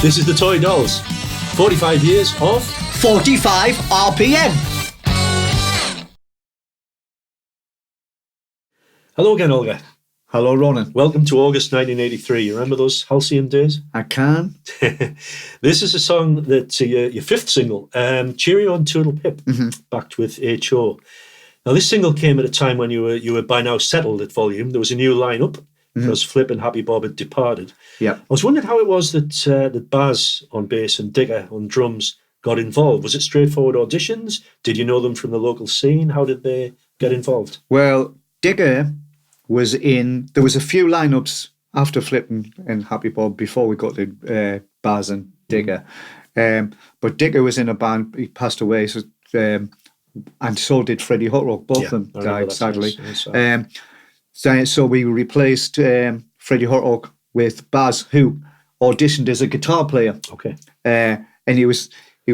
This is the Toy Dolls. 45 years of 45 RPM. Hello again, Olga. Hello, Ronan. Welcome to August 1983. You remember those halcyon days? I can. This is a song that your fifth single, Cheerio and Toodle Pip, backed with HO. Now, this single came at a time when you were by now settled at Volume. There was a new lineup because Flip and Happy Bob had departed. Yeah. I was wondering how it was that Baz on bass and Dicka on drums got involved. Was it straightforward auditions? Did you know them from the local scene? How did they get involved? Well, Dicka was in... There was a few lineups after Flip and Happy Bob before we got to Baz and Dicka. But Dicka was in a band. He passed away, so, and so did Freddie Hot Rock. Both of them died, sadly. So we replaced Freddie Hot Rock with Baz, who auditioned as a guitar player. Okay. And he was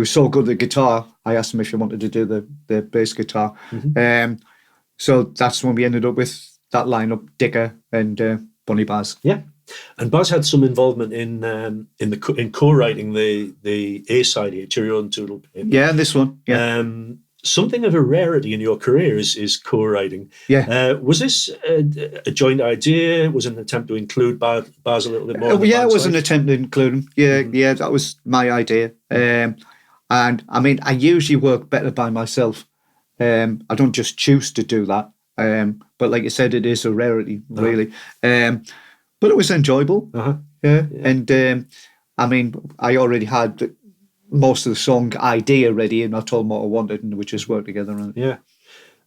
so good at guitar, I asked him if he wanted to do the bass guitar. So that's when we ended up with that lineup, Dicka and Bonny Baz. Yeah. And Baz had some involvement in co-writing the A side here, Cheerio and Toodle Pip. Yeah, this one. Yeah. Something of a rarity in your career is co-writing. Yeah. Was this a joint idea? Was it an attempt to include Baz a little bit more? Yeah, it was an attempt to include him. Yeah, yeah, that was my idea. And I mean, I usually work better by myself. I don't just choose to do that. But like you said, it is a rarity, really. But it was enjoyable. Yeah. And I mean, I already had most of the song idea ready, and I told them what I wanted, and we just worked together on it. Yeah.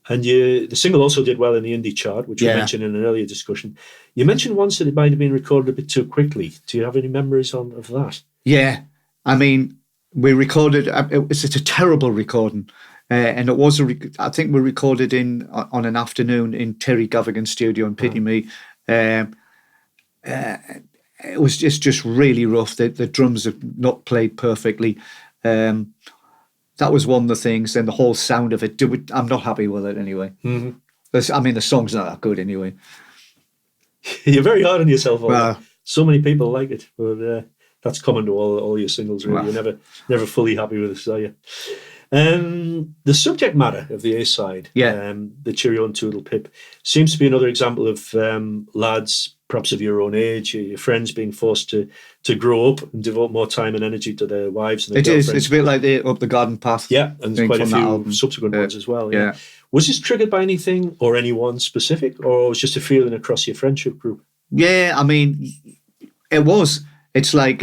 And the single also did well in the indie chart, which we mentioned in an earlier discussion. You mentioned once that it might have been recorded a bit too quickly. Do you have any memories of that? Yeah. I mean, we recorded, it's a terrible recording. And it was, I think we recorded on an afternoon in Terry Gavigan's studio in Pity Me. It was just really rough. The drums have not played perfectly. That was one of the things, and the whole sound of it. I'm not happy with it anyway. I mean, the song's not that good anyway. You're very hard on yourself. Well, so many people like it, but that's common to all your singles. Really, you're never fully happy with it, are you? The subject matter of the A side, the Cheerio and Toodle Pip, seems to be another example of lads, perhaps of your own age, your friends being forced to grow up and devote more time and energy to their wives and their girlfriends. It's a bit like the Up the Garden Path. Yeah, and there's quite a few subsequent ones as well. Yeah. Was this triggered by anything or anyone specific, or was it just a feeling across your friendship group? Yeah, I mean, it was. It's like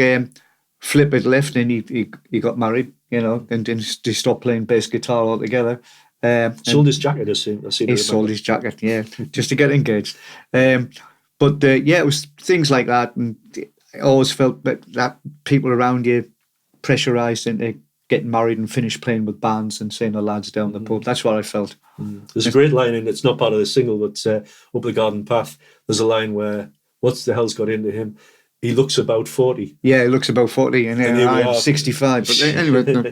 Flip had left and he got married, you know, and he stopped playing bass guitar altogether. Sold his jacket, I see. He sold his jacket, yeah, just to get engaged. But it was things like that, and I always felt that people around you pressurised into getting married and finish playing with bands and seeing the lads down the pub. That's what I felt. There's a great line, and it's not part of the single, but Up the Garden Path, there's a line where, what the hell's got into him? He looks about 40. Yeah, he looks about 40, and I'm 65. But anyway, no.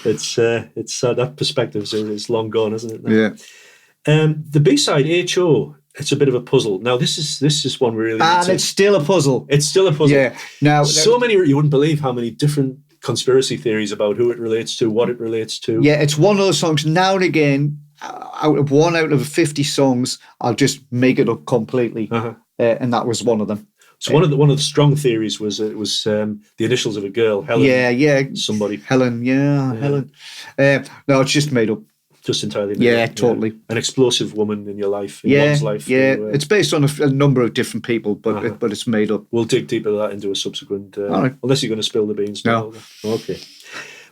It's that perspective is long gone, isn't it? Now? Yeah. The B-side, H.O., it's a bit of a puzzle. Now, this is one we really... And it's still a puzzle. It's still a puzzle. Yeah. Now, many, you wouldn't believe how many different conspiracy theories about who it relates to, what it relates to. Yeah, it's one of those songs. Now and again, out of 50 songs, I'll just make it up completely. And that was one of them. So one of the strong theories was it was the initials of a girl, Helen. Yeah. Somebody. Helen, Helen. No, it's just made up. Just entirely made up. Yeah, totally. An explosive woman in your life, in one's life. Yeah, it's based on a number of different people, but it's made up. We'll dig deeper that into a subsequent... All right. Unless you're going to spill the beans. No. Okay.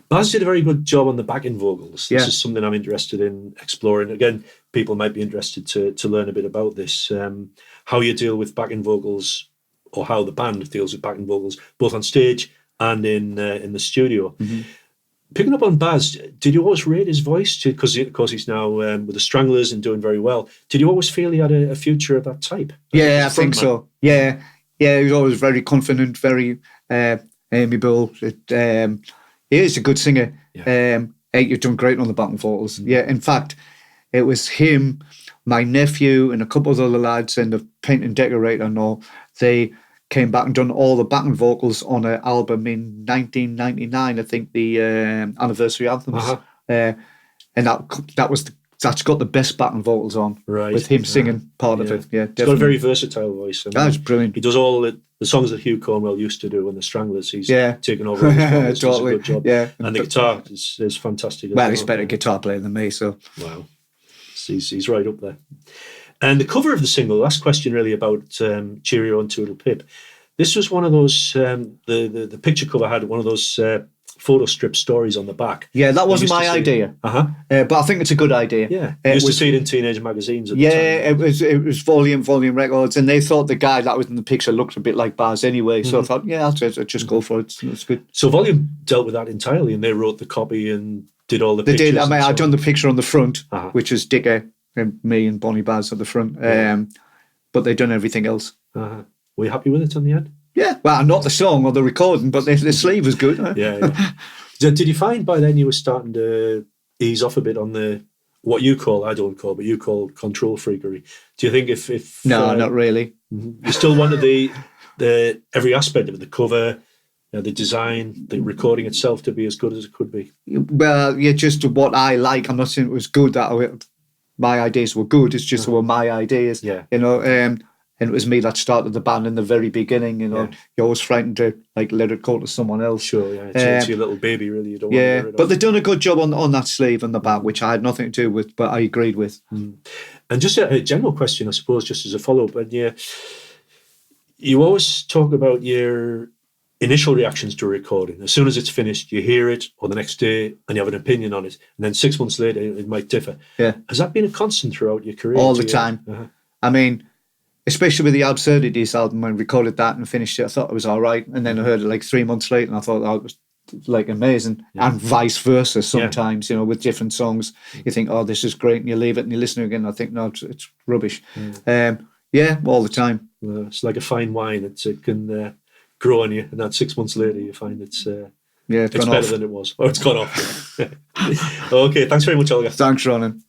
Baz did a very good job on the backing vocals. This is something I'm interested in exploring. Again, people might be interested to learn a bit about this. How you deal with backing vocals, or how the band deals with backing vocals, both on stage and in the studio. Picking up on Baz, did you always rate his voice? Because of course he's now with the Stranglers and doing very well. Did you always feel he had a future of that type? Yeah, I think so. Yeah, he was always very confident, very amiable. He is a good singer. Yeah. You've done great on the backing vocals. Yeah, in fact, it was him, my nephew, and a couple of other lads, and the paint and decorator and all. They came back and done all the backing vocals on an album in 1999. I think the anniversary anthems, and that's got the best backing vocals on, Right. with him singing part of it. Yeah, he's got a very versatile voice. And that's brilliant. He does all the songs that Hugh Cornwell used to do, and the Stranglers. He's taken over. His Totally. Does a good job. Yeah, and the guitar is fantastic. Well, he's a better guitar player than me, so wow, he's right up there. And the cover of the single, last question really about Cheerio and Toodle Pip. This was one of those, the picture cover had one of those photo strip stories on the back. Yeah, that wasn't my idea. But I think it's a good idea. Yeah, you used to see it in teenage magazines at the time. It was Volume Records, and they thought the guy that was in the picture looked a bit like Baz anyway, so I thought, I'll just go for it. It's good. So Volume dealt with that entirely, and they wrote the copy and did all the pictures. They did. I mean, I'd done the picture on the front, which is Dicka and me and Bonny Baz at the front, but they'd done everything else. Were you happy with it in the end? Yeah, well, not the song or the recording, but the sleeve was good. Huh? Yeah. Did you find by then you were starting to ease off a bit on the what you call, I don't call, but you call control freakery? Do you think if no, not really. You still wanted the every aspect of it, the cover, the design, the recording itself to be as good as it could be? Well, yeah, just what I like. I'm not saying it was good that my ideas were good. It's just they were my ideas. Yeah. And it was me that started the band in the very beginning. You're always frightened to let it go to someone else. Sure, yeah. It's your little baby, really. You don't want to get rid of. But they've done a good job on that sleeve and the back, which I had nothing to do with, but I agreed with. And just a general question, I suppose, just as a follow-up. And you always talk about your initial reactions to a recording. As soon as it's finished, you hear it, or the next day, and you have an opinion on it. And then 6 months later, it might differ. Yeah. Has that been a constant throughout your career? All the time. I mean, especially with the Absurdities album, when I recorded that and finished it, I thought it was all right. And then I heard it 3 months later, and I thought that was amazing. And vice versa sometimes, with different songs. You think, oh, this is great, and you leave it and you listen again, and I think, no, it's rubbish. All the time. It's like a fine wine. It can grow on you, and then 6 months later you find it's better than it was. Or it's gone off. Okay, thanks very much, Olga. Thanks, Ronan.